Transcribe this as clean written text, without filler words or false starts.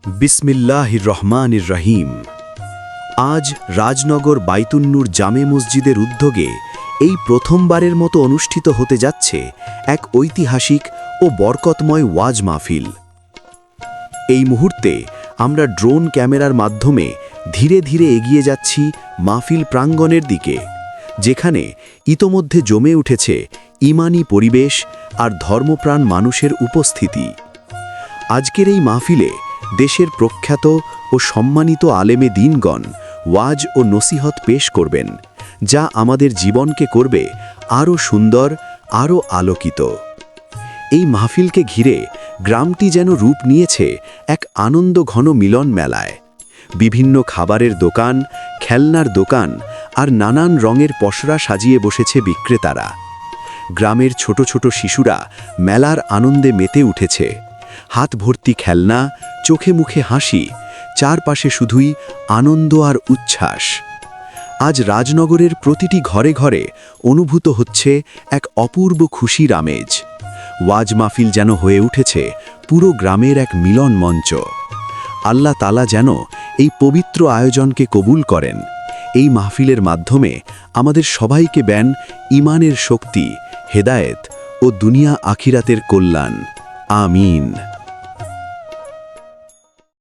বিসমিল্লাহির রহমানির রহিম। আজ রাজনগর বাইতুন্নুর জামে মসজিদের উদ্যোগে এই প্রথমবারের মতো অনুষ্ঠিত হতে যাচ্ছে এক ঐতিহাসিক ও বরকতময় ওয়াজ মাহফিল। এই মুহূর্তে আমরা ড্রোন ক্যামেরার মাধ্যমে ধীরে ধীরে এগিয়ে যাচ্ছি মাহফিল প্রাঙ্গণের দিকে, যেখানে ইতোমধ্যে জমে উঠেছে ঈমানি পরিবেশ আর ধর্মপ্রাণ মানুষের উপস্থিতি। আজকের এই মাহফিলে দেশের প্রখ্যাত ও সম্মানিত আলেমে দ্বীনগণ ওয়াজ ও নসিহত পেশ করবেন, যা আমাদের জীবনকে করবে আরও সুন্দর, আরও আলোকিত। এই মাহফিলকে ঘিরে গ্রামটি যেন রূপ নিয়েছে এক আনন্দঘন মিলন মেলায়। বিভিন্ন খাবারের দোকান, খেলনার দোকান আর নানান রঙের পসরা সাজিয়ে বসেছে বিক্রেতারা। গ্রামের ছোট ছোট শিশুরা মেলার আনন্দে মেতে উঠেছে। হাত ভর্তি খেলনা, চোখে মুখে হাসি, চারপাশে শুধুই আনন্দ আর উচ্ছ্বাস। আজ রাজনগরের প্রতিটি ঘরে ঘরে অনুভূত হচ্ছে এক অপূর্ব খুশির আমেজ। ওয়াজ মাহফিল যেন হয়ে উঠেছে পুরো গ্রামের এক মিলন মঞ্চ। আল্লাহ তাআলা যেন এই পবিত্র আয়োজনকে কবুল করেন। এই মাহফিলের মাধ্যমে আমাদের সবাইকে দেন ঈমানের শক্তি, হেদায়েত ও দুনিয়া আখিরাতের কল্যাণ। আমিন।